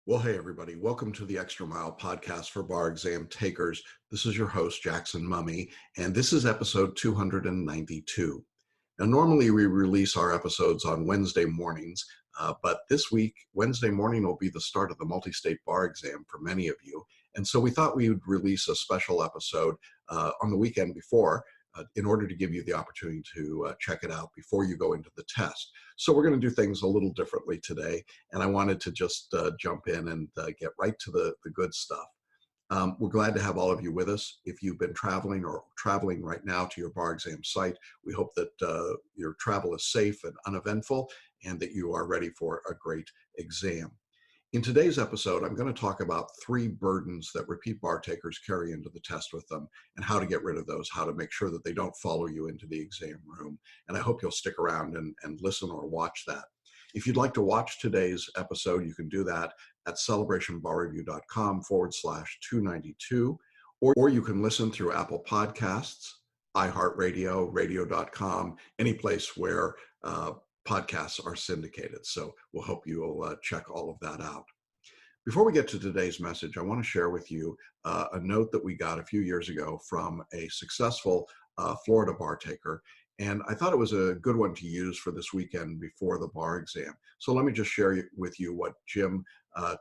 Well, hey, everybody. Welcome to the Extra Mile podcast for bar exam takers. This is your host, Jackson Mummy, and this is episode 292. Now, normally we release our episodes on Wednesday mornings, but this week, Wednesday morning will be the start of the multi-state bar exam for many of you. And so we thought we would release a special episode on the weekend before in order to give you the opportunity to check it out before you go into the test. So we're going to do things a little differently today, and I wanted to just jump in and get right to the good stuff. We're glad to have all of you with us. If you've been traveling or traveling right now to your bar exam site, we hope that your travel is safe and uneventful and that you are ready for a great exam. In today's episode, I'm going to talk about 3 burdens that repeat bar takers carry into the test with them and how to get rid of those, how to make sure that they don't follow you into the exam room. And I hope you'll stick around and listen or watch that. If you'd like to watch today's episode, you can do that at celebrationbarreview.com/292, or you can listen through Apple Podcasts, iHeartRadio, radio.com, any place where podcasts are syndicated. So we'll hope you'll check all of that out. Before we get to today's message, I want to share with you a note that we got a few years ago from a successful Florida bar taker. And I thought it was a good one to use for this weekend before the bar exam. So let me just share with you what Jim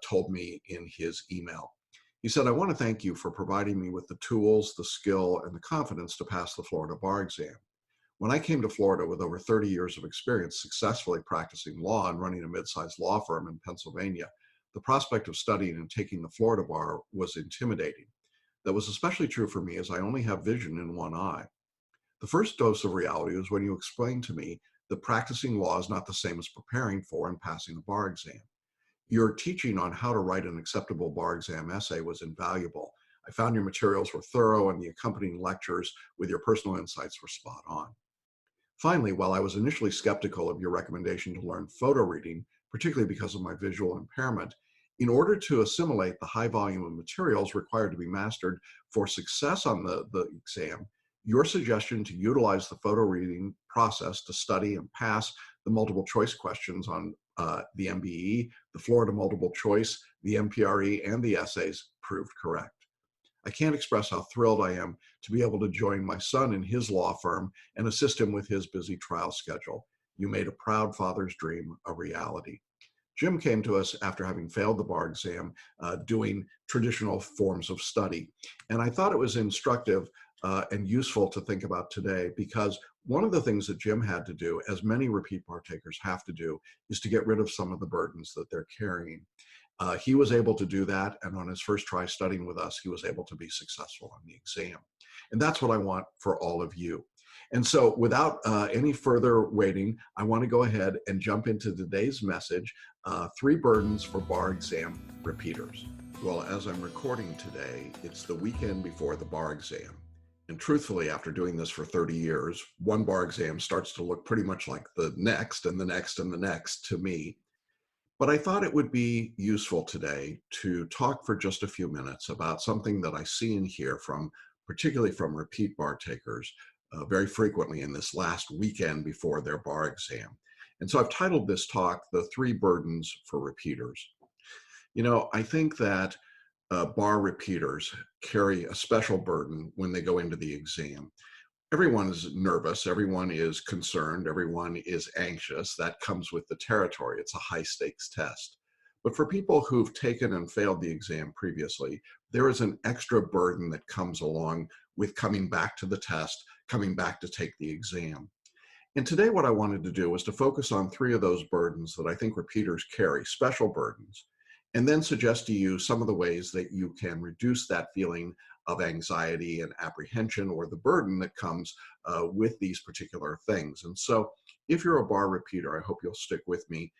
told me in his email. He said, "I want to thank you for providing me with the tools, the skill, and the confidence to pass the Florida bar exam. When I came to Florida with over 30 years of experience successfully practicing law and running a mid-sized law firm in Pennsylvania, the prospect of studying and taking the Florida bar was intimidating. That was especially true for me as I only have vision in one eye. The first dose of reality was when you explained to me that practicing law is not the same as preparing for and passing a bar exam. Your teaching on how to write an acceptable bar exam essay was invaluable. I found your materials were thorough and the accompanying lectures with your personal insights were spot on. Finally, while I was initially skeptical of your recommendation to learn photo reading, particularly because of my visual impairment, in order to assimilate the high volume of materials required to be mastered for success on the exam, your suggestion to utilize the photo reading process to study and pass the multiple choice questions on the MBE, the Florida multiple choice, the MPRE, and the essays proved correct. I can't express how thrilled I am to be able to join my son in his law firm and assist him with his busy trial schedule. You made a proud father's dream a reality." Jim came to us after having failed the bar exam, doing traditional forms of study. And I thought it was instructive and useful to think about today, because one of the things that Jim had to do, as many repeat bar takers have to do, is to get rid of some of the burdens that they're carrying. He was able to do that, and on his first try studying with us, he was able to be successful on the exam. And that's what I want for all of you. And so without any further waiting, I want to go ahead and jump into today's message, 3 burdens for bar exam repeaters. Well, as I'm recording today, it's the weekend before the bar exam. And truthfully, after doing this for 30 years, one bar exam starts to look pretty much like the next and the next and the next to me. But I thought it would be useful today to talk for just a few minutes about something that I see and hear from, particularly from repeat bar takers, very frequently in this last weekend before their bar exam. And so I've titled this talk, "The 3 Burdens for Repeaters." You know, I think that bar repeaters carry a special burden when they go into the exam. Everyone is nervous, everyone is concerned, everyone is anxious. That comes with the territory. It's a high stakes test. But for people who've taken and failed the exam previously, there is an extra burden that comes along with coming back to the test, coming back to take the exam. And today what I wanted to do was to focus on 3 of those burdens that I think repeaters carry, special burdens, and then suggest to you some of the ways that you can reduce that feeling of anxiety and apprehension, or the burden that comes with these particular things. And so if you're a bar repeater, I hope you'll stick with me.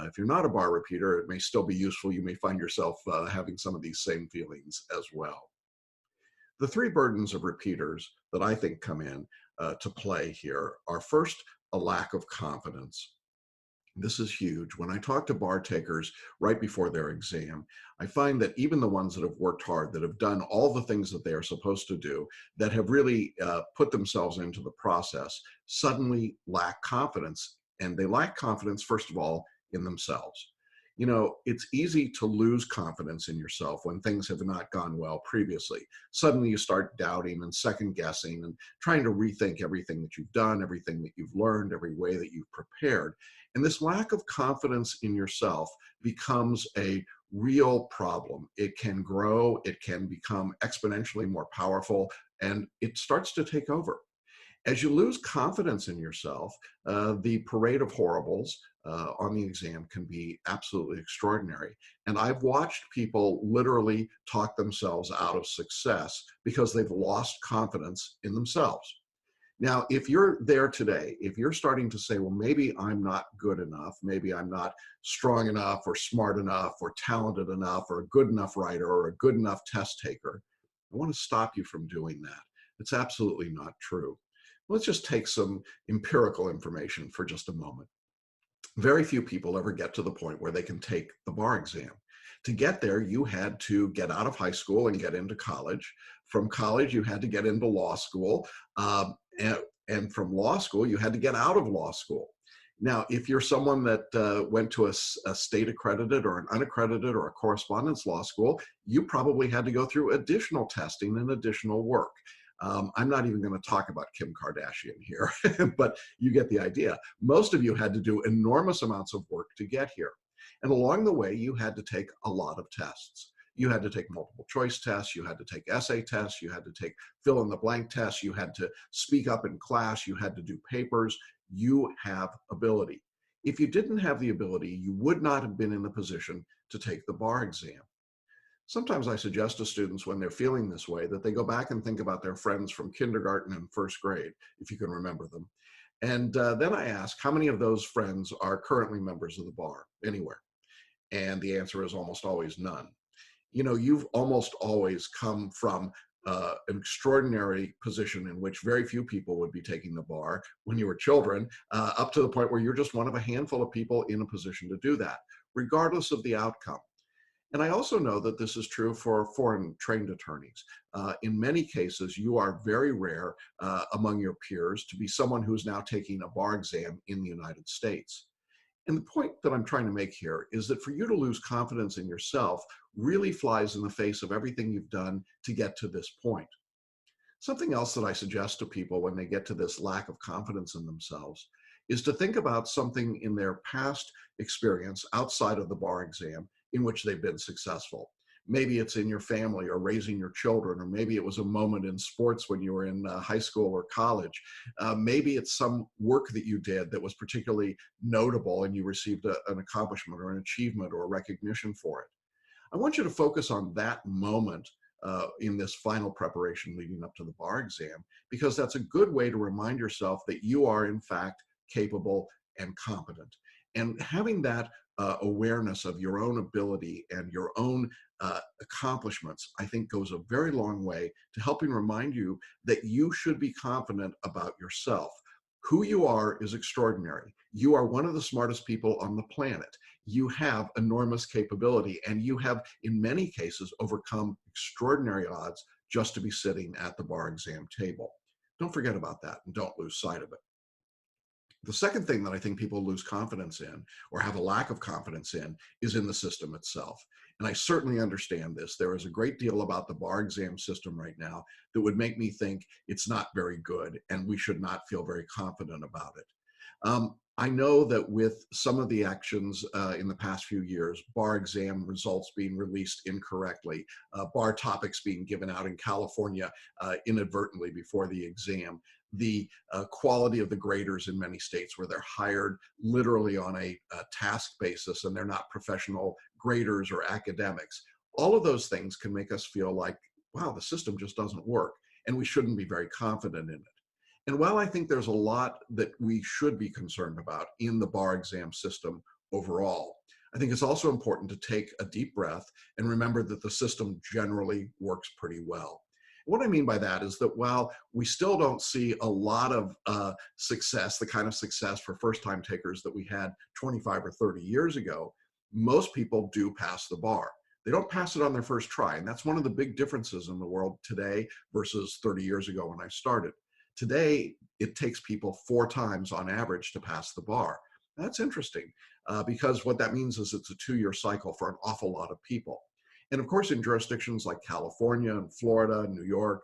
If you're not a bar repeater, it may still be useful. You may find yourself having some of these same feelings as well. The 3 burdens of repeaters that I think come in to play here are, first, a lack of confidence. This is huge. When I talk to bar takers right before their exam, I find that even the ones that have worked hard, that have done all the things that they are supposed to do, that have really put themselves into the process, suddenly lack confidence. And they lack confidence, first of all, in themselves. You know, it's easy to lose confidence in yourself when things have not gone well previously. Suddenly you start doubting and second guessing and trying to rethink everything that you've done, everything that you've learned, every way that you've prepared. And this lack of confidence in yourself becomes a real problem. It can grow, it can become exponentially more powerful, and it starts to take over. As you lose confidence in yourself, the parade of horribles on the exam can be absolutely extraordinary. And I've watched people literally talk themselves out of success because they've lost confidence in themselves. Now, if you're there today, if you're starting to say, well, maybe I'm not good enough, maybe I'm not strong enough or smart enough or talented enough or a good enough writer or a good enough test taker, I want to stop you from doing that. It's absolutely not true. Let's just take some empirical information for just a moment. Very few people ever get to the point where they can take the bar exam. To get there, you had to get out of high school and get into college. From college, you had to get into law school. And from law school, you had to get out of law school. Now, if you're someone that went to a state accredited or an unaccredited or a correspondence law school, you probably had to go through additional testing and additional work. I'm not even going to talk about Kim Kardashian here, but you get the idea. Most of you had to do enormous amounts of work to get here. And along the way, you had to take a lot of tests. You had to take multiple choice tests, you had to take essay tests, you had to take fill in the blank tests, you had to speak up in class, you had to do papers. You have ability. If you didn't have the ability, you would not have been in the position to take the bar exam. Sometimes I suggest to students when they're feeling this way that they go back and think about their friends from kindergarten and first grade, if you can remember them. And then I ask, how many of those friends are currently members of the bar anywhere? And the answer is almost always none. You know, you've almost always come from an extraordinary position in which very few people would be taking the bar when you were children, up to the point where you're just one of a handful of people in a position to do that, regardless of the outcome. And I also know that this is true for foreign trained attorneys. In many cases, you are very rare among your peers to be someone who's now taking a bar exam in the United States. And the point that I'm trying to make here is that for you to lose confidence in yourself really flies in the face of everything you've done to get to this point. Something else that I suggest to people when they get to this lack of confidence in themselves is to think about something in their past experience outside of the bar exam in which they've been successful. Maybe it's in your family or raising your children, or maybe it was a moment in sports when you were in high school or college. Maybe it's some work that you did that was particularly notable and you received an accomplishment or an achievement or a recognition for it. I want you to focus on that moment in this final preparation leading up to the bar exam, because that's a good way to remind yourself that you are in fact capable and competent. And having that awareness of your own ability and your own accomplishments, I think goes a very long way to helping remind you that you should be confident about yourself. Who you are is extraordinary. You are one of the smartest people on the planet. You have enormous capability, and you have, in many cases, overcome extraordinary odds just to be sitting at the bar exam table. Don't forget about that and don't lose sight of it. The second thing that I think people lose confidence in or have a lack of confidence in is in the system itself. And I certainly understand this. There is a great deal about the bar exam system right now that would make me think it's not very good and we should not feel very confident about it. I know that with some of the actions in the past few years, bar exam results being released incorrectly, bar topics being given out in California inadvertently before the exam, the quality of the graders in many states where they're hired literally on a task basis and they're not professional graders or academics. All of those things can make us feel like, wow, the system just doesn't work, and we shouldn't be very confident in it. And while I think there's a lot that we should be concerned about in the bar exam system overall, I think it's also important to take a deep breath and remember that the system generally works pretty well. What I mean by that is that while we still don't see a lot of success, the kind of success for first-time takers that we had 25 or 30 years ago, most people do pass the bar. They don't pass it on their first try, and that's one of the big differences in the world today versus 30 years ago when I started. Today, it takes people 4 times on average to pass the bar. That's interesting, because what that means is it's a 2-year cycle for an awful lot of people. And of course, in jurisdictions like California and Florida, New York,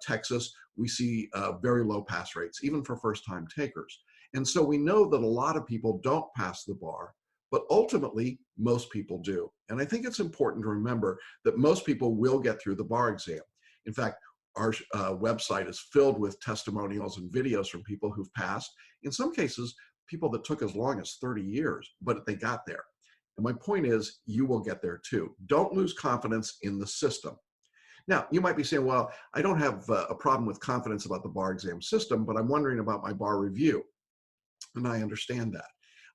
Texas, we see very low pass rates, even for first-time takers. And so we know that a lot of people don't pass the bar, but ultimately, most people do. And I think it's important to remember that most people will get through the bar exam. In fact, our website is filled with testimonials and videos from people who've passed. In some cases, people that took as long as 30 years, but they got there. And my point is, you will get there too. Don't lose confidence in the system. Now, you might be saying, well, I don't have a problem with confidence about the bar exam system, but I'm wondering about my bar review. And I understand that.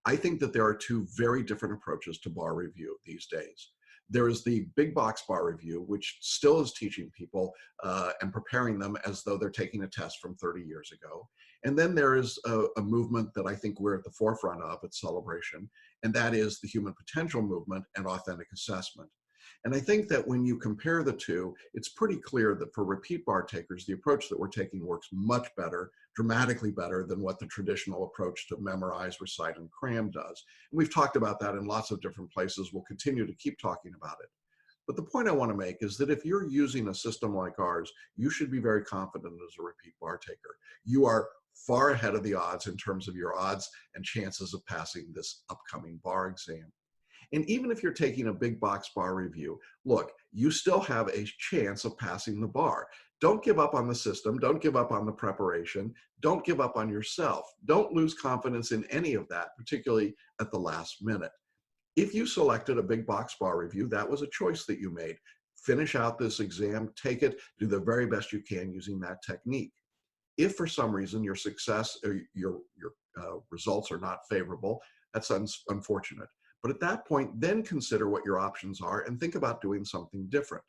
I think that there are two very different approaches to bar review these days. There is the big box bar review, which still is teaching people and preparing them as though they're taking a test from 30 years ago. And then there is a movement that I think we're at the forefront of at Celebration, and that is the human potential movement and authentic assessment. And I think that when you compare the two, it's pretty clear that for repeat bar takers, the approach that we're taking works much better, dramatically better than what the traditional approach to memorize, recite, and cram does. And we've talked about that in lots of different places. We'll continue to keep talking about it. But the point I want to make is that if you're using a system like ours, you should be very confident as a repeat bar taker. You are far ahead of the odds in terms of your odds and chances of passing this upcoming bar exam. And even if you're taking a big box bar review, look, you still have a chance of passing the bar. Don't give up on the system. Don't give up on the preparation. Don't give up on yourself. Don't lose confidence in any of that, particularly at the last minute. If you selected a big box bar review, that was a choice that you made. Finish out this exam, take it, do the very best you can using that technique. If for some reason your success or your results are not favorable, that's unfortunate. But at that point, then consider what your options are and think about doing something different.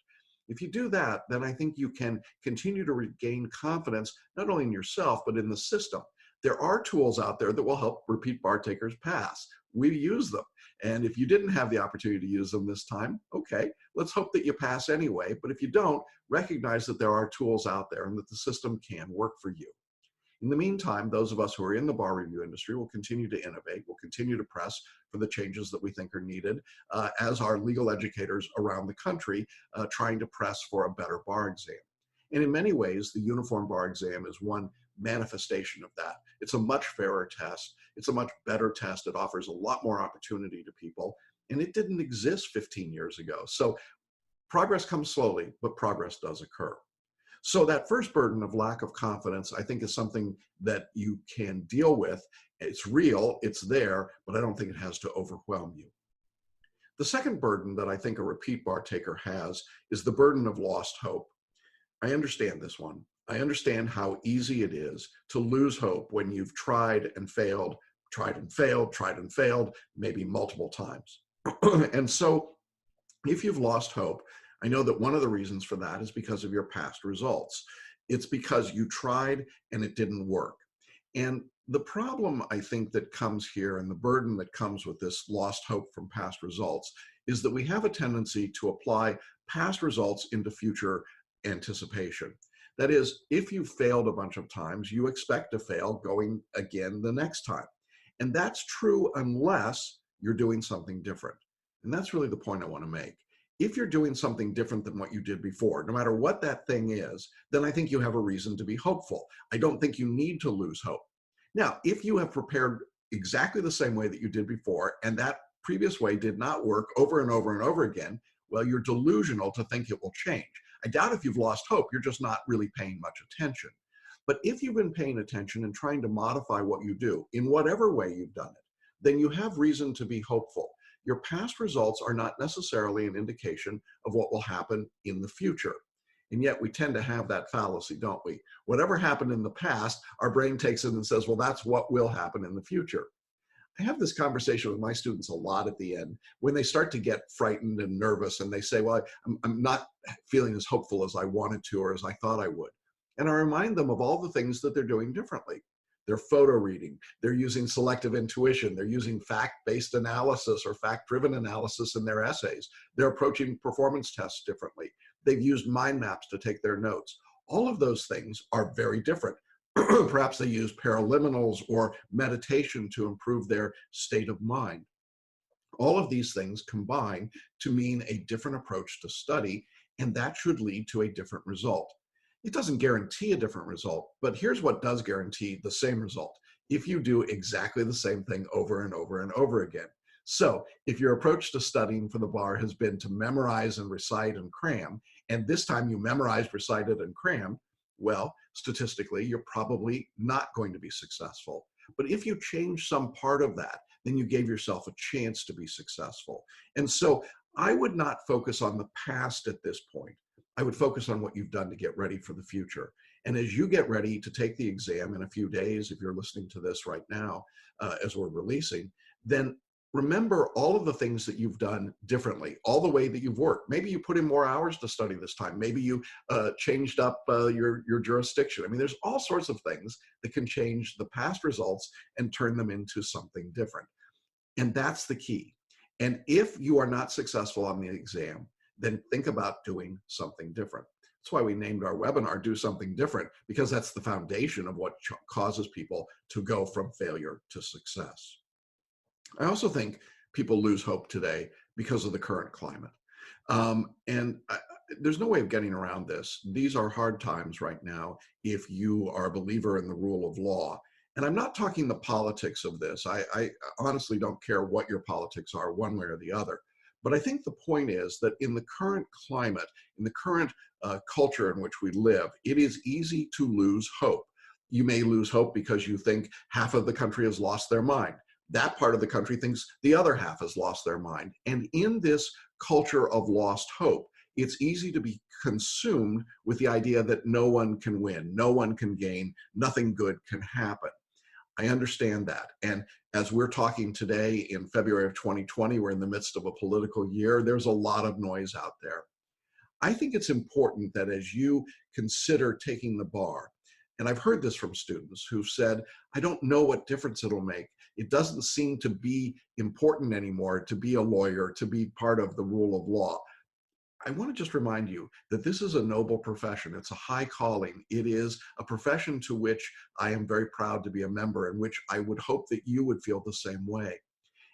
If you do that, then I think you can continue to regain confidence, not only in yourself, but in the system. There are tools out there that will help repeat bar takers pass. We use them. And if you didn't have the opportunity to use them this time, okay, let's hope that you pass anyway. But if you don't, recognize that there are tools out there and that the system can work for you. In the meantime, those of us who are in the bar review industry will continue to innovate, will continue to press for the changes that we think are needed, as are legal educators around the country trying to press for a better bar exam. And in many ways, the uniform bar exam is one manifestation of that. It's a much fairer test. It's a much better test. It offers a lot more opportunity to people, and it didn't exist 15 years ago. So progress comes slowly, but progress does occur. So that first burden of lack of confidence, I think, is something that you can deal with. It's real, it's there, but I don't think it has to overwhelm you. The second burden that I think a repeat bar taker has is the burden of lost hope. I understand this one. I understand how easy it is to lose hope when you've tried and failed, tried and failed, tried and failed, maybe multiple times. And so if you've lost hope, I know that one of the reasons for that is because of your past results. It's because you tried and it didn't work. And the problem, I think, that comes here and the burden that comes with this lost hope from past results is that we have a tendency to apply past results into future anticipation. That is, if you failed a bunch of times, you expect to fail going again the next time. And that's true unless you're doing something different. And that's really the point I want to make. If you're doing something different than what you did before, no matter what that thing is, then I think you have a reason to be hopeful. I don't think you need to lose hope. Now, if you have prepared exactly the same way that you did before, and that previous way did not work over and over and over again, well, you're delusional to think it will change. I doubt if you've lost hope, you're just not really paying much attention. But if you've been paying attention and trying to modify what you do in whatever way you've done it, then you have reason to be hopeful. Your past results are not necessarily an indication of what will happen in the future. And yet we tend to have that fallacy, don't we? Whatever happened in the past, our brain takes it and says, well, that's what will happen in the future. I have this conversation with my students a lot at the end when they start to get frightened and nervous and they say, well, I'm not feeling as hopeful as I wanted to or as I thought I would. And I remind them of all the things that they're doing differently. They're photo reading, they're using selective intuition, they're using fact-based analysis or fact-driven analysis in their essays. They're approaching performance tests differently. They've used mind maps to take their notes. All of those things are very different. Perhaps they use paraliminals or meditation to improve their state of mind. All of these things combine to mean a different approach to study, and that should lead to a different result. It doesn't guarantee a different result, but here's what does guarantee the same result: if you do exactly the same thing over and over and over again. So if your approach to studying for the bar has been to memorize and recite and cram, and this time you memorized, recited, and crammed, well, statistically, you're probably not going to be successful. But if you change some part of that, then you gave yourself a chance to be successful. And so I would not focus on the past at this point. I would focus on what you've done to get ready for the future. And as you get ready to take the exam in a few days, if you're listening to this right now, as we're releasing, then remember all of the things that you've done differently, all the way that you've worked. Maybe you put in more hours to study this time. Maybe you changed up your jurisdiction. I mean, there's all sorts of things that can change the past results and turn them into something different. And that's the key. And if you are not successful on the exam, then think about doing something different. That's why we named our webinar Do Something Different, because that's the foundation of what causes people to go from failure to success. I also think people lose hope today because of the current climate. There's no way of getting around this. These are hard times right now if you are a believer in the rule of law. And I'm not talking the politics of this. I honestly don't care what your politics are, one way or the other. But I think the point is that in the current climate, in the current culture in which we live, it is easy to lose hope. You may lose hope because you think half of the country has lost their mind. That part of the country thinks the other half has lost their mind. And in this culture of lost hope, it's easy to be consumed with the idea that no one can win, no one can gain, nothing good can happen. I understand that. And as we're talking today in February of 2020, we're in the midst of a political year. There's a lot of noise out there. I think it's important that as you consider taking the bar, and I've heard this from students who've said, I don't know what difference it'll make. It doesn't seem to be important anymore to be a lawyer, to be part of the rule of law. I want to just remind you that this is a noble profession. It's a high calling. It is a profession to which I am very proud to be a member, and which I would hope that you would feel the same way.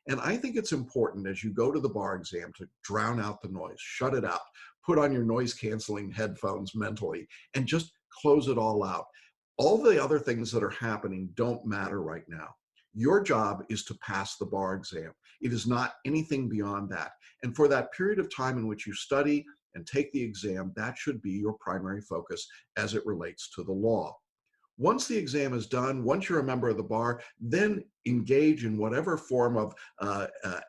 And I think it's important as you go to the bar exam to drown out the noise, shut it out, put on your noise canceling headphones mentally, and just close it all out. All the other things that are happening don't matter right now. Your job is to pass the bar exam. It is not anything beyond that. And for that period of time in which you study and take the exam, that should be your primary focus as it relates to the law. Once the exam is done, once you're a member of the bar, then engage in whatever form of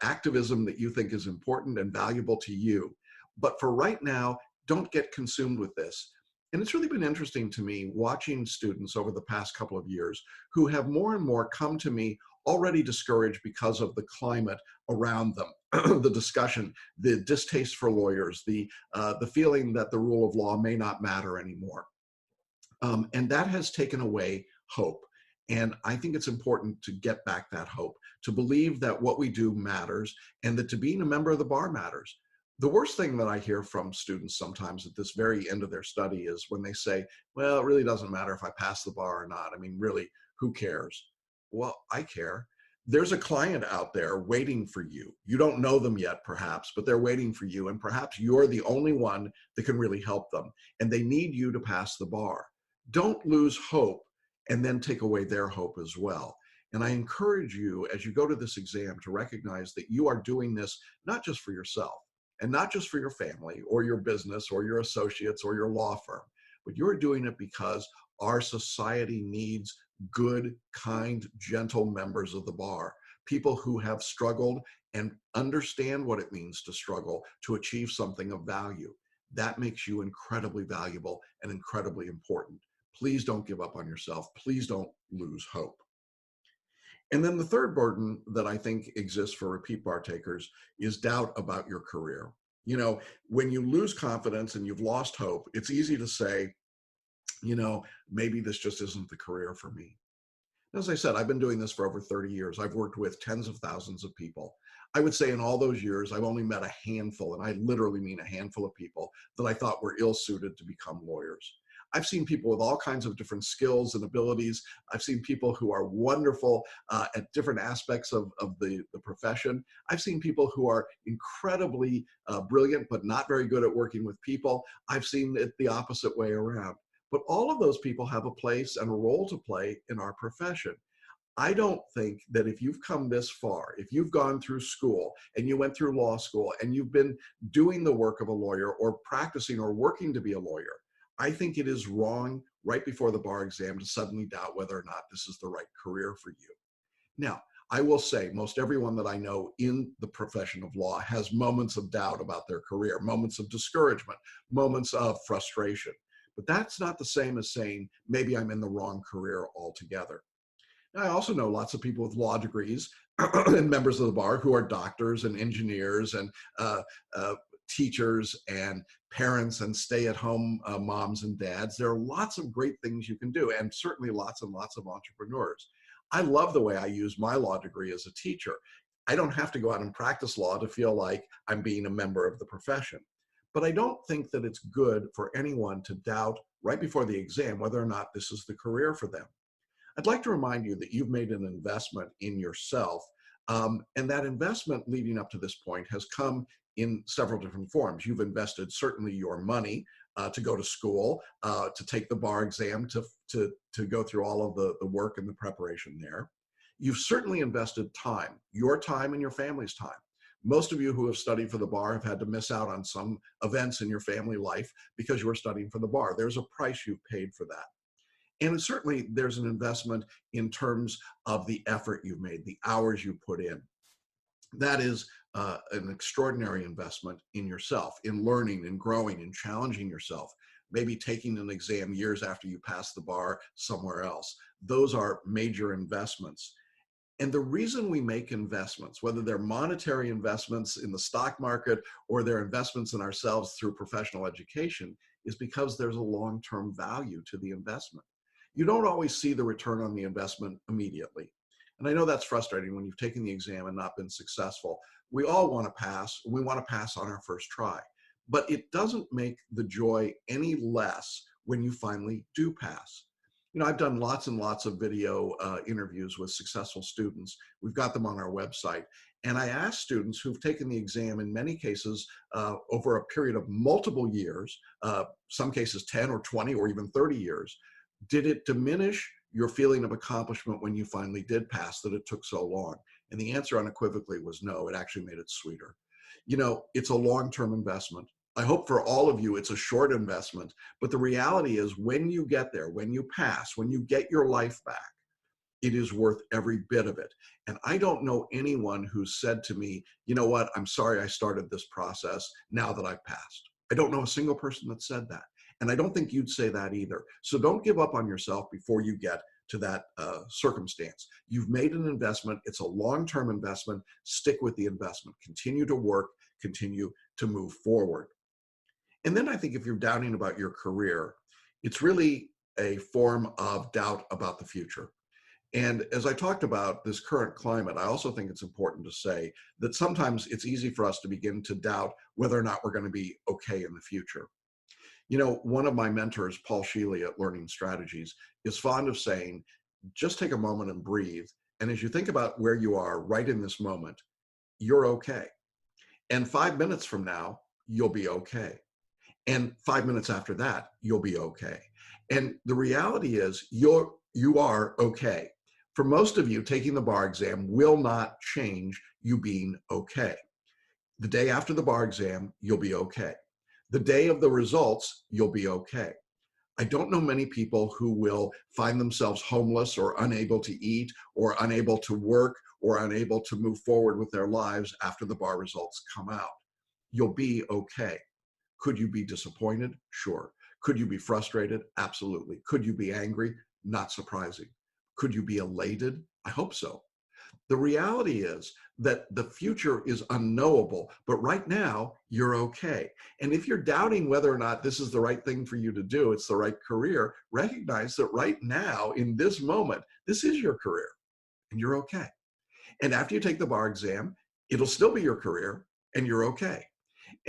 activism that you think is important and valuable to you. But for right now, don't get consumed with this. And it's really been interesting to me watching students over the past couple of years who have more and more come to me already discouraged because of the climate around them, the discussion, the distaste for lawyers, the feeling that the rule of law may not matter anymore. And that has taken away hope. And I think it's important to get back that hope, to believe that what we do matters, and that to being a member of the bar matters. The worst thing that I hear from students sometimes at this very end of their study is when they say, well, it really doesn't matter if I pass the bar or not. I mean, really, who cares? Well, I care. There's a client out there waiting for you. You don't know them yet, perhaps, but they're waiting for you. And perhaps you're the only one that can really help them. And they need you to pass the bar. Don't lose hope and then take away their hope as well. And I encourage you, as you go to this exam, to recognize that you are doing this not just for yourself, and not just for your family or your business or your associates or your law firm, but you're doing it because our society needs good, kind, gentle members of the bar, people who have struggled and understand what it means to struggle to achieve something of value. That makes you incredibly valuable and incredibly important. Please don't give up on yourself. Please don't lose hope. And then the third burden that I think exists for repeat bar takers is doubt about your career. You know, when you lose confidence and you've lost hope, it's easy to say, you know, maybe this just isn't the career for me. As I said, I've been doing this for over 30 years. I've worked with tens of thousands of people. I would say in all those years, I've only met a handful, and I literally mean a handful of people that I thought were ill-suited to become lawyers. I've seen people with all kinds of different skills and abilities. I've seen people who are wonderful at different aspects of the profession. I've seen people who are incredibly brilliant, but not very good at working with people. I've seen it the opposite way around. But all of those people have a place and a role to play in our profession. I don't think that if you've come this far, if you've gone through school and you went through law school and you've been doing the work of a lawyer or practicing or working to be a lawyer, I think it is wrong right before the bar exam to suddenly doubt whether or not this is the right career for you. Now, I will say most everyone that I know in the profession of law has moments of doubt about their career, moments of discouragement, moments of frustration. But that's not the same as saying, maybe I'm in the wrong career altogether. I also know lots of people with law degrees and members of the bar who are doctors and engineers and teachers and parents and stay-at-home moms and dads. There are lots of great things you can do, and certainly lots and lots of entrepreneurs. I love the way I use my law degree as a teacher. I don't have to go out and practice law to feel like I'm being a member of the profession. But I don't think that it's good for anyone to doubt right before the exam whether or not this is the career for them. I'd like to remind you that you've made an investment in yourself, and that investment leading up to this point has come in several different forms. You've invested certainly your money to go to school, to take the bar exam, to go through all of the work and the preparation there. You've certainly invested time, your time and your family's time. Most of you who have studied for the bar have had to miss out on some events in your family life because you were studying for the bar. There's a price you've paid for that. And certainly there's an investment in terms of the effort you've made, the hours you put in. That is an extraordinary investment in yourself, in learning and growing and challenging yourself, maybe taking an exam years after you pass the bar somewhere else. Those are major investments. And the reason we make investments, whether they're monetary investments in the stock market or they're investments in ourselves through professional education, is because there's a long-term value to the investment. You don't always see the return on the investment immediately. And I know that's frustrating when you've taken the exam and not been successful. We all want to pass. We want to pass on our first try. But it doesn't make the joy any less when you finally do pass. You know, I've done lots and lots of video interviews with successful students. We've got them on our website. And I asked students who've taken the exam, in many cases, over a period of multiple years, some cases 10 or 20 or even 30 years, did it diminish your feeling of accomplishment when you finally did pass, that it took so long? And the answer unequivocally was no. It actually made it sweeter. You know, it's a long-term investment. I hope for all of you it's a short investment, but the reality is when you get there, when you pass, when you get your life back, it is worth every bit of it. And I don't know anyone who's said to me, you know what, I'm sorry I started this process now that I've passed. I don't know a single person that said that. And I don't think you'd say that either. So don't give up on yourself before you get to that circumstance. You've made an investment. It's a long-term investment. Stick with the investment. Continue to work. Continue to move forward. And then I think if you're doubting about your career, it's really a form of doubt about the future. And as I talked about this current climate, I also think it's important to say that sometimes it's easy for us to begin to doubt whether or not we're going to be okay in the future. You know, one of my mentors, Paul Sheely at Learning Strategies, is fond of saying, just take a moment and breathe. And as you think about where you are right in this moment, you're okay. And 5 minutes from now, you'll be okay. And 5 minutes after that, you'll be okay. And the reality is you are okay. For most of you, taking the bar exam will not change you being okay. The day after the bar exam, you'll be okay. The day of the results, you'll be okay. I don't know many people who will find themselves homeless or unable to eat or unable to work or unable to move forward with their lives after the bar results come out. You'll be okay. Could you be disappointed? Sure. Could you be frustrated? Absolutely. Could you be angry? Not surprising. Could you be elated? I hope so. The reality is that the future is unknowable, but right now you're okay. And if you're doubting whether or not this is the right thing for you to do, it's the right career, recognize that right now in this moment, this is your career and you're okay. And after you take the bar exam, it'll still be your career and you're okay.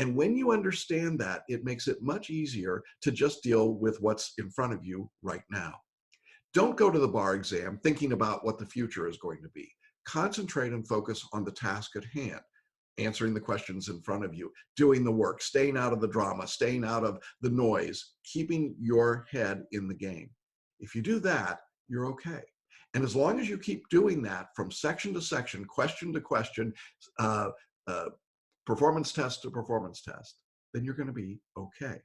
And when you understand that, it makes it much easier to just deal with what's in front of you right now. Don't go to the bar exam thinking about what the future is going to be. Concentrate and focus on the task at hand, answering the questions in front of you, doing the work, staying out of the drama, staying out of the noise, keeping your head in the game. If you do that, you're okay. And as long as you keep doing that from section to section, question to question, uh, uh, performance test to performance test, then you're going to be okay.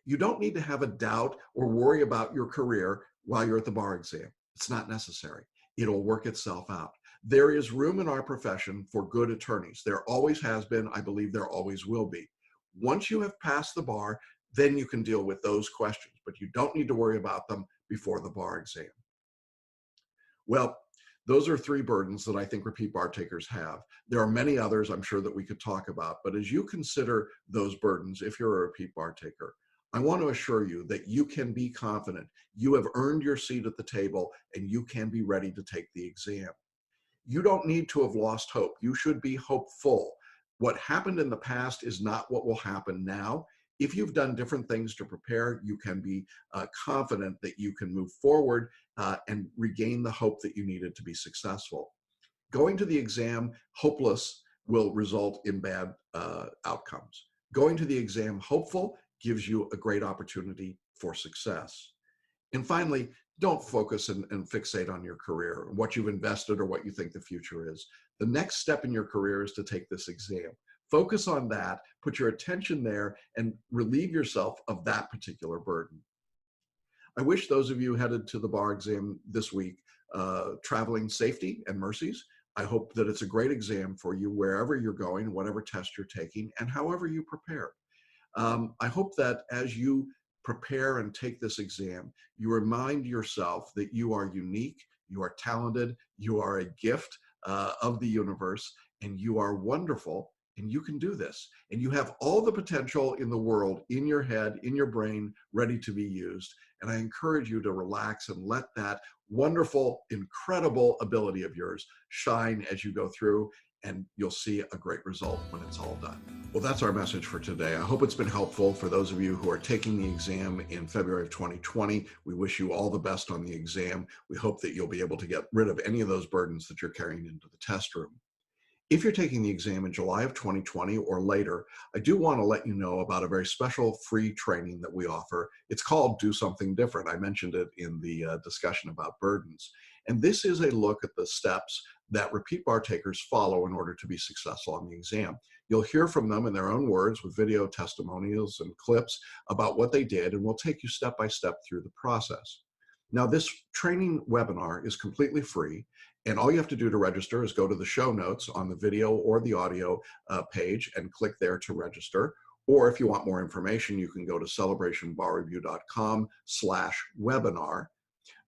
You don't need to have a doubt or worry about your career while you're at the bar exam. It's not necessary. It'll work itself out. There is room in our profession for good attorneys. There always has been. I believe there always will be. Once you have passed the bar, then you can deal with those questions, but you don't need to worry about them before the bar exam. Well, those are 3 burdens that I think repeat bar takers have. There are many others I'm sure that we could talk about, but as you consider those burdens, if you're a repeat bar taker, I want to assure you that you can be confident. You have earned your seat at the table and you can be ready to take the exam. You don't need to have lost hope. You should be hopeful. What happened in the past is not what will happen now. If you've done different things to prepare, you can be confident that you can move forward and regain the hope that you needed to be successful. Going to the exam hopeless will result in bad outcomes. Going to the exam hopeful gives you a great opportunity for success. And finally, don't focus and fixate on your career, what you've invested or what you think the future is. The next step in your career is to take this exam. Focus on that, put your attention there, and relieve yourself of that particular burden. I wish those of you headed to the bar exam this week traveling safety and mercies. I hope that it's a great exam for you wherever you're going, whatever test you're taking, and however you prepare. I hope that as you prepare and take this exam, you remind yourself that you are unique, you are talented, you are a gift of the universe, and you are wonderful, and you can do this. And you have all the potential in the world, in your head, in your brain, ready to be used. And I encourage you to relax and let that wonderful, incredible ability of yours shine as you go through, and you'll see a great result when it's all done. Well, that's our message for today. I hope it's been helpful for those of you who are taking the exam in February of 2020. We wish you all the best on the exam. We hope that you'll be able to get rid of any of those burdens that you're carrying into the test room. If you're taking the exam in July of 2020 or later, I do want to let you know about a very special free training that we offer. It's called Do Something Different. I mentioned it in the discussion about burdens. And this is a look at the steps that repeat bar takers follow in order to be successful on the exam. You'll hear from them in their own words with video testimonials and clips about what they did, and we'll take you step by step through the process. Now, this training webinar is completely free, and all you have to do to register is go to the show notes on the video or the audio page and click there to register. Or if you want more information, you can go to celebrationbarreview.com/webinar.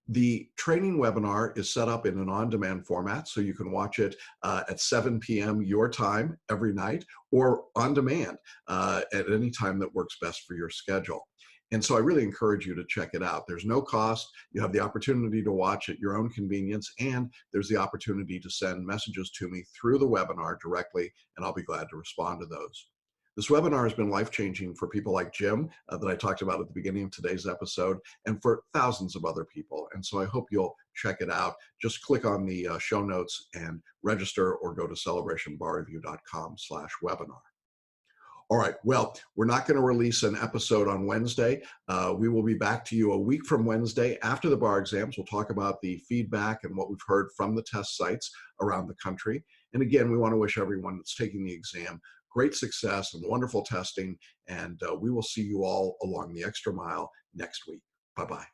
The training webinar is set up in an on-demand format, so you can watch it at 7 p.m. your time every night, or on demand at any time that works best for your schedule. And so I really encourage you to check it out. There's no cost. You have the opportunity to watch at your own convenience, and there's the opportunity to send messages to me through the webinar directly, and I'll be glad to respond to those. This webinar has been life-changing for people like Jim that I talked about at the beginning of today's episode, and for thousands of other people. And so I hope you'll check it out. Just click on the show notes and register, or go to celebrationbarreview.com/webinar. All right, well, we're not going to release an episode on Wednesday. We will be back to you a week from Wednesday after the bar exams. We'll talk about the feedback and what we've heard from the test sites around the country. And again, we want to wish everyone that's taking the exam great success and wonderful testing. And we will see you all along the extra mile next week. Bye-bye.